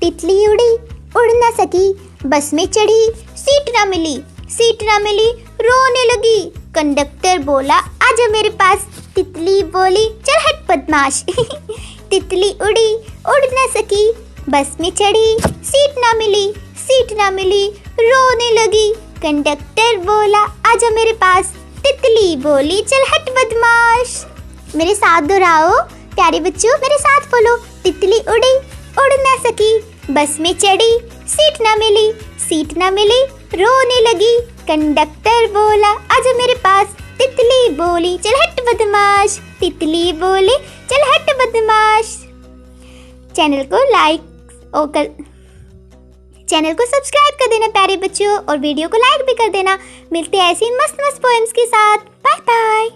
तितली उड़ी उड़ न सकी, बस में चढ़ी सीट ना मिली रोने लगी। कंडक्टर बोला आजा मेरे पास, तितली बोली चल हट बदमाश। तितली उड़ी उड़ न सकी, बस में चढ़ी सीट ना मिली रोने लगी। कंडक्टर बोला आजा मेरे पास, तितली बोली चल हट बदमाश। मेरे साथ दोहराओ प्यारे बच्चों, मेरे साथ बोलो। तितली उड़ी उड़ न सकी, बस में चढ़ी सीट ना मिली रोने लगी। कंडक्टर बोला आजा मेरे पास, तितली बोली चल हट बदमाश। तितली बोली चल हट बदमाश। चैनल को सब्सक्राइब कर देना प्यारे बच्चों, और वीडियो को लाइक भी कर देना। मिलते हैं ऐसी मस्त मस्त पोएम्स के साथ। Bye bye.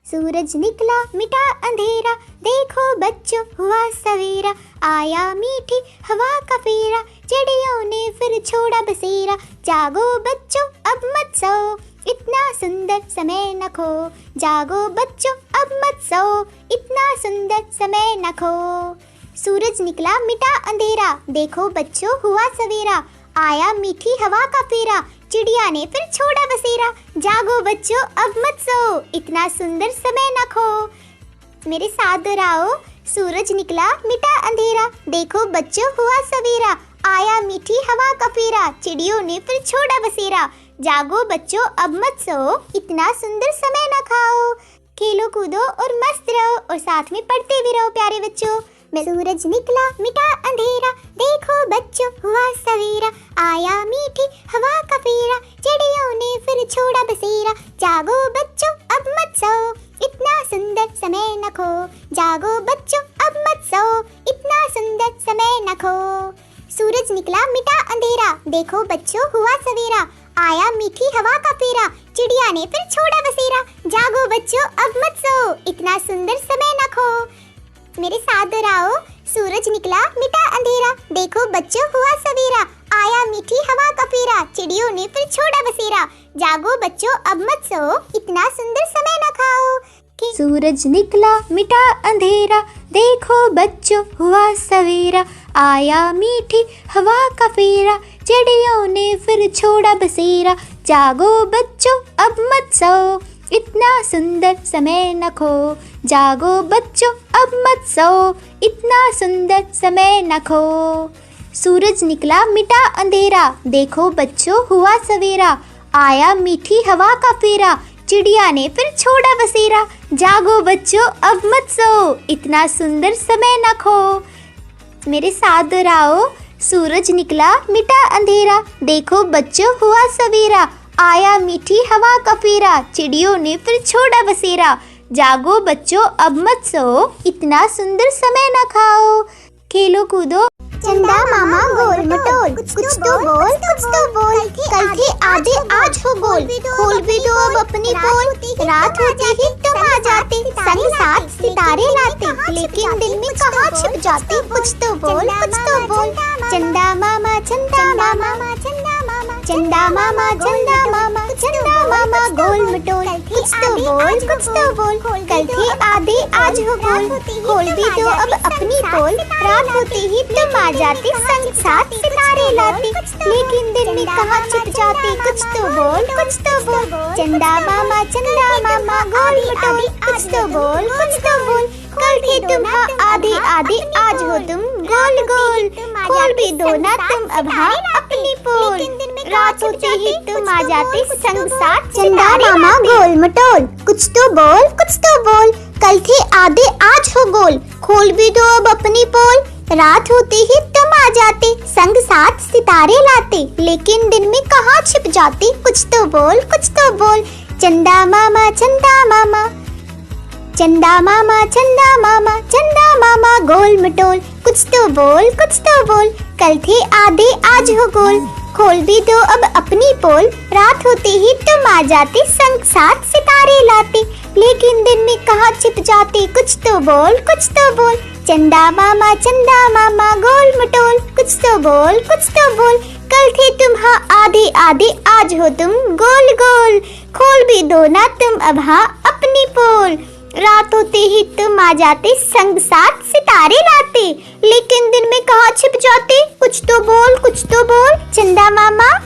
सूरज निकला मिटा अंधेरा, देखो बच्चों हुआ सवेरा। आया मीठी हवा का फेरा, चिड़ियों ने फिर छोड़ा बसेरा। जागो बच्चों अब मत सो, इतना सुंदर समय न खो। जागो बच्चों अब मत सो, इतना सुंदर समय न खो। सूरज निकला मिटा अंधेरा, देखो बच्चों हुआ सवेरा। आया मीठी हवा का फेरा, चिड़िया ने फिर छोड़ा बसेरा। जागो बच्चों अब मत सो, इतना सुंदर समय न खो। मेरे साथ दोहराओ। सूरज निकला मिटा अंधेरा, देखो बच्चों हुआ सवेरा। आया मीठी हवा का फेरा, चिड़ियों ने फिर छोड़ा बसेरा। जागो बच्चों अब मत सो, इतना सुंदर समय न खाओ। खेलो कूदो और मस्त रहो, और साथ में पढ़ते भी रहो प्यारे बच्चों। सूरज निकला मिटा अंधेरा, देखो बच्चों हुआ सवेरा। आया मीठी हवा का फेरा, चिड़ियों ने फिर छोड़ा बसेरा। जागो बच्चों अब मत सो, इतना सुंदर समय न खो। जागो बच्चों अब मत सो, इतना सुंदर समय न खो। सूरज निकला मिटा अंधेरा, देखो बच्चों हुआ सवेरा। आया मीठी हवा का फेरा, चिड़िया ने फिर छोड़ा बसेरा। जागो बच्चों अब मत सो, इतना सुंदर समय न खो। मेरे साथ दोहराओ। सूरज निकला मिटा अंधेरा, देखो बच्चों हुआ सवेरा। आया मीठी हवा का फेरा, चिड़ियों ने फिर छोड़ा बसेरा। जागो बच्चों अब मत सो, इतना सुंदर समय न खाओ। सूरज निकला मिटा अंधेरा, देखो बच्चों हुआ सवेरा। आया मीठी हवा का फेरा, चिड़ियों ने फिर छोड़ा बसेरा। जागो बच्चों अब मत सो, इतना सुंदर समय न खो। जागो बच्चों अब मत सो, इतना सुंदर समय न खो। सूरज निकला मिटा अंधेरा, देखो बच्चों हुआ सवेरा। आया मीठी हवा का फेरा, चिड़िया ने फिर छोड़ा बसेरा। जागो बच्चों अब मत सो, इतना सुंदर समय न खो। मेरे साथ दोहराओ। सूरज निकला मिटा अंधेरा, देखो बच्चों हुआ सवेरा। आया मीठी हवा का फेरा, चिड़ियों ने फिर छोड़ा बसेरा। जागो बच्चों अब मत सो, इतना सुंदर समय न खाओ। खेलो कूदो। चंदा मामा गोल मटोल, कुछ तो बोल कल थे आधे आज हो गोल। खोल भी दो अब अपनी पोल, रात होते ही तुम आ जाते। संग साथ सितारे लाते, लेकिन दिन में कहाँ छिप जाते। कुछ तो बोल चंदा मामा चंदा मामा चंदा मामा गोल मटोल। कुछ तो बोल कल थे आधे आज हो गोल। खोल भी दो अब अपनी पोल, रात होते ही तुम आ जाते। संग साथ सितारे लाते, लेकिन दिन में कहाँ छिप जाते। कुछ तो बोल चंदा मामा गोल मटोल। कुछ तो बोल कल थे तुम हाँ आधे आज हो तुम गोल। खोल भी दो ना तुम अब हाँ अपनी पोल, रात होते ही तुम आ जाते। संग साथ चंदा मामा गोल मटोल। कुछ तो बोल कल थे आधे आज हो गोल। खोल भी दो अब अपनी पोल, रात होते ही तुम आ जाते। संग साथ सितारे लाते, लेकिन दिन में कहाँ छिप जाते। कुछ तो बोल चंदा मामा गोल मटोल। कुछ तो बोल कल थे आधे आज हो गोल। खोल भी दो अब अपनी पोल, रात होते ही तुम आ जाते। संग साथ सितारे लाते, लेकिन दिन में कहाँ छिप जाते। कुछ तो बोल चंदा मामा गोल मटोल। कुछ तो बोल कल थे तुम हाँ आधे आज हो तुम गोल। खोल भी दो ना तुम अब हाँ अपनी पोल, रात होते ही तुम आ जाते। संग साथ सितारे लाते। कुछ तो बोल चंदा मामा।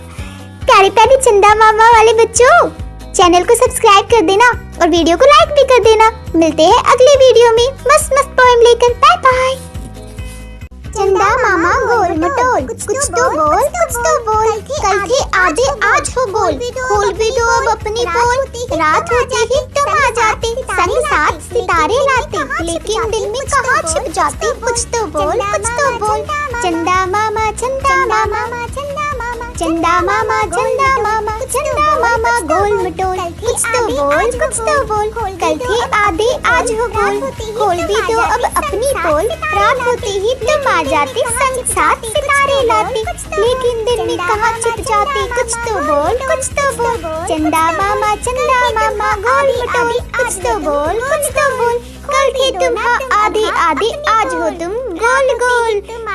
प्यारे प्यारे चंदा मामा वाले बच्चों, चैनल को सब्सक्राइब कर देना और वीडियो को लाइक भी कर देना। मिलते हैं अगले वीडियो में मस्त मस्त पोएम लेकर। Bye bye. चंदा मामा गोल मटोल, कुछ तो बोल कल थे आधे आज हो गोल। खोल भी दो अब अपनी पोल, रात होते ही तुम आ जाते, संग साथ सितारे लाते, लेकिन दिल में कहाँ छिप जाते। कुछ तो बोल चंदा मामा, चंदा मामा, चंदा मामा, चंदा मामा, चंदा मामा गोल मटोल। कुछ तो बोल कल थे आधे आज हो गोल। खोल भी दो अब अपनी पोल, रात होते ही तुम आ जाते, संग साथ सितारे लाते, लेकिन दिल में कहाँ छिप जाते। कुछ तो बोल चंदा मामा, गोल मटोल। कुछ तो बोल कल थे तुम आधे आज हो तुम गोल।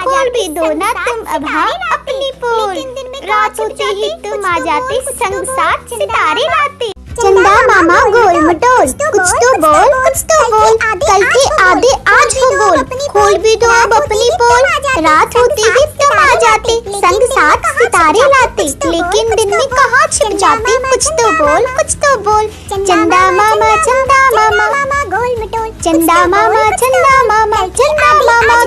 खोल भी दो ना तुम अब अपनी पोल, रात होते ही तुम आ जाते, संग साथ सितारे लाते। चंदा मामा गोल मटोल, कुछ तो बोल कल थे आधे आज हो गोल। खोल भी दो अब अपनी पोल, रात होते ही तुम आ जाते, संग साथ सितारे लाते, लेकिन दिन में कहाँ छिप जाते। कुछ तो बोल चंदा मामा, गोल मटोल। चंदा मामा,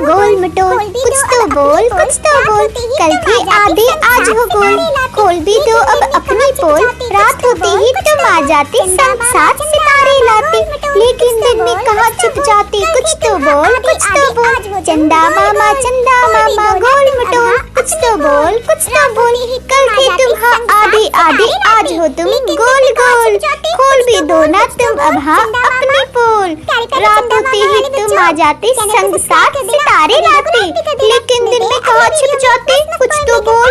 गोल मटोल। कुछ तो बोल कल थे आधे आज हो गोल। खोल भी दो अब अपनी पोल, रात होते ही तुम आ जाते, संग साथ सितारे लाते, लेकिन दिन में कहाँ छिप जाते। कुछ तो बोल चंदा मामा, गोल मटोल। कुछ तो बोल कल थे तुम आधे आज हो तुम गोल। खोल भी दो ना तुम अब अपनी पोल, रात होते ही तुम आ जाते, संग साथ सितारे लाते, लेकिन दिन में कहाँ छिप जाते। कुछ तो बोल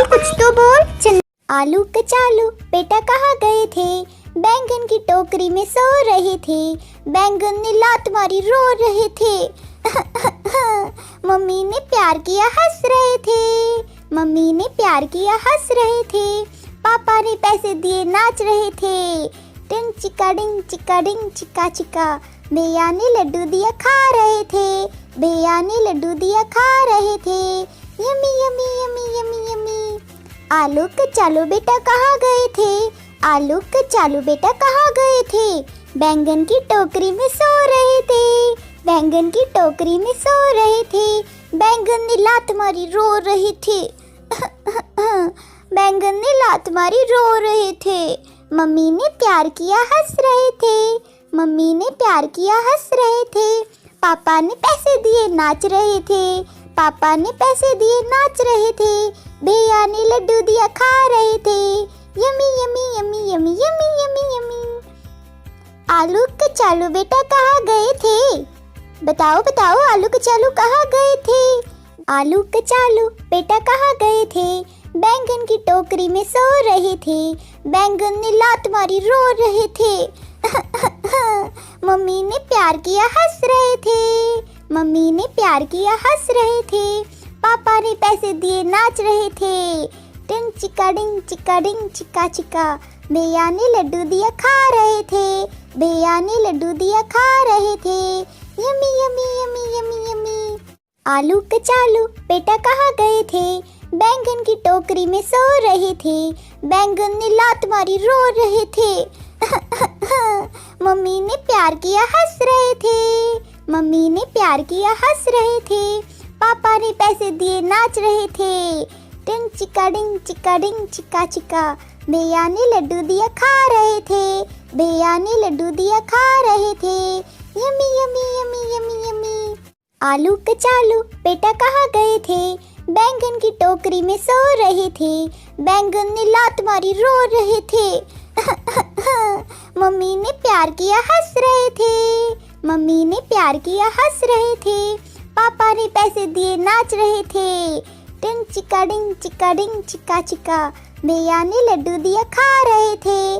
आलू कचालू बेटा कहाँ गए थे, बैंगन की टोकरी में सो रहे थे, बैंगन ने लात मारी रो रहे थे। मम्मी ने प्यार किया हंस रहे थे, पापा ने पैसे दिए नाच रहे थे। टिंग चिका डिंग चिका चिका, भैया ने लड्डू दिया खा रहे थे, yummy yummy yummy yummy yummy. आलू कचालू बेटा कहाँ गए थे, बैंगन की टोकरी में सो रहे थे, बैंगन ने लात मारी रो रहे थे। मम्मी ने प्यार किया हंस रहे थे, पापा ने पैसे दिए नाच रहे थे, भैया ने लड्डू दिया खा रहे थे, yummy yummy yummy yummy yummy yummy yummy. आलू कचालू बेटा कहाँ गए थे, बताओ आलू कचालू कहाँ गए थे। आलू कचालू बेटा कहाँ गए थे, बैंगन की टोकरी में सो रहे थे, बैंगन ने लात मारी रो रहे थे। मम्मी ने प्यार किया हंस रहे थे, पापा ने पैसे दिए नाच रहे थे। टिंग चिका डिंग चिका चिका, भैया ने लड्डू दिया खा रहे थे, yummy yummy yummy yummy yummy. आलू कचालू बेटा कहाँ गए थे, बैंगन की टोकरी में सो रहे थे, बैंगन ने लात मारी रो रहे थे। मम्मी ने प्यार किया हंस रहे थे, पापा ने पैसे दिए नाच रहे थे। टिंग चिका डिंग चिका चिका, भैया ने लड्डू दिया खा रहे थे, yummy yummy yummy yummy yummy. आलू कचालू बेटा कहाँ गए थे, बैंगन की टोकरी में सो रहे थे, बैंगन ने लात मारी रो रहे थे। मम्मी ने प्यार किया हंस रहे थे, पापा ने पैसे दिए नाच रहे थे। टिंग चिका डिंग चिका चिका, भैया ने लड्डू दिया खा रहे थे,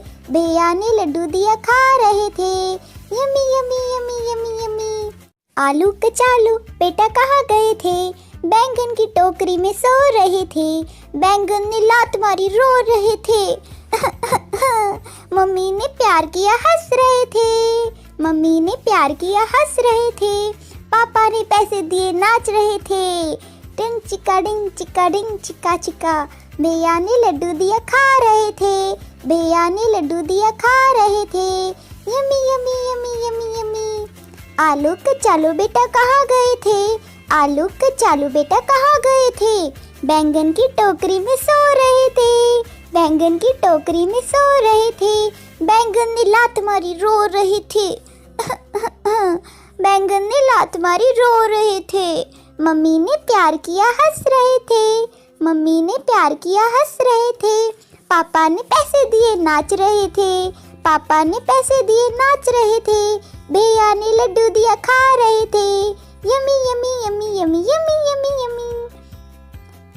yummy yummy yummy yummy yummy. आलू कचालू बेटा कहाँ गए थे, बैंगन की टोकरी में सो रहे थे, बैंगन ने लात मारी रो रहे थे। मम्मी ने प्यार किया हंस रहे थे, पापा ने पैसे दिए नाच रहे थे। टिंग चिका डिंग चिका चिका, भैया ने लड्डू दिया खा रहे थे, भैया ने लड्डू दिया खा रहे थे। Yummy yummy yummy yummy yummy. आलूक चालू बेटा कहाँ गए थे, आलूक चालू बेटा कहाँ गए थे, बैंगन की टोकरी में सो रहे थे, बैंगन की टोकरी में सो रहे थे। बैंगन ने लात मारी रो रहे थे, बैंगन ने लात मारी रो रहे थे। मम्मी ने प्यार किया हंस रहे थे, मम्मी ने प्यार किया हंस रहे थे। पापा ने पैसे दिए नाच रहे थे, पापा ने पैसे दिए नाच रहे थे। भैया ने लड्डू दिया खा रहे थे। Yummy yummy yummy yummy yummy yummy yummy.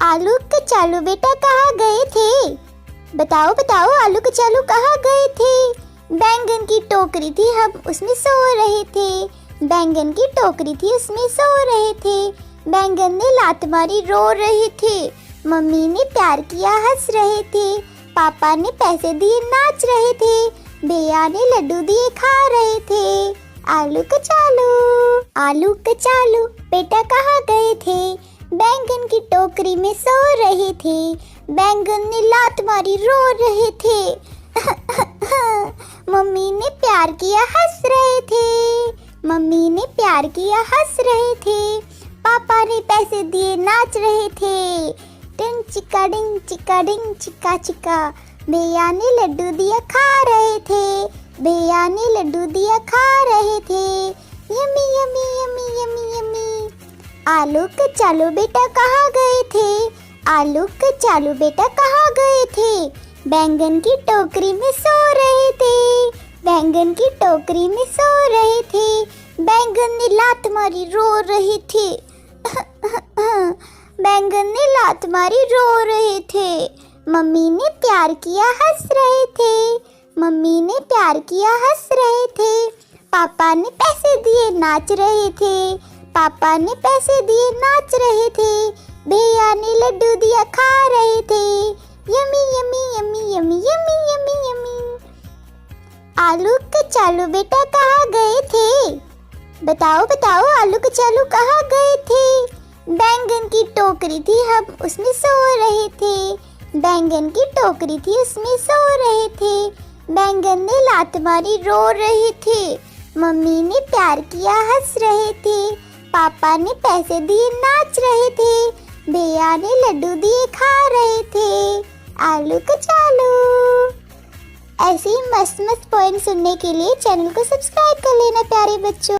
आलू के चालू बेटा कहाँ गए थे, बताओ बताओ आलू के चालू कहाँ गए थे। बैंगन की टोकरी थी हम उसमें सो रहे थे, बैंगन की टोकरी थी उसमें सो रहे थे। बैंगन ने लात मारी रो रहे थे, मम्मी ने प्यार किया हंस रहे थे। पापा ने पैसे दिए नाच रहे थे, भैया ने लड्डू दिए खा रहे थे। आलू के चालू बेटा कहाँ गए थे, बैंगन की टोकरी में सो रहे थे, बैंगन ने लात मारी रो रहे थे। मम्मी ने प्यार किया हंस रहे थे, मम्मी ने प्यार किया हंस रहे थे। पापा ने पैसे दिए नाच रहे थे। डिंग चिका चिका, भैया ने लड्डू दिया खा रहे थे, भैया ने लड्डू दिया खा रहे थे। Yummy yummy yummy yummy yummy. आलू के चालू बेटा कहाँ गए थे, आलू के चालू बेटा कहाँ गए थे, बैंगन की टोकरी में सो रहे थे, बैंगन की टोकरी में सो रहे थे। बैंगन ने लात मारी रो रहे थे, बैंगन ने लात मारी रो रहे थे। मम्मी ने प्यार किया हंस रहे थे, मम्मी ने प्यार किया हंस रहे थे। पापा ने पैसे दिए नाच रहे थे, पापा ने पैसे दिए नाच रहे थे। भैया ने लड्डू दिया खा रहे थे। Yummy yummy yummy yummy yummy yummy yummy. आलू के चालू बेटा कहाँ गए थे, बताओ बताओ आलू के चालू कहाँ गए थे। बैंगन की टोकरी थी हम उसमें सो रहे थे, बैंगन की टोकरी थी उसमें सो रहे थे। बैंगन ने लात मारी रो रहे थे, मम्मी ने प्यार किया हंस रहे थे। पापा ने पैसे दिए नाच रहे थे, भैया ने लड्डू दिए खा रहे थे। आलू के चालू। ऐसे ही मस्त मस्त पोएम सुनने के लिए चैनल को सब्सक्राइब कर लेना प्यारे बच्चों।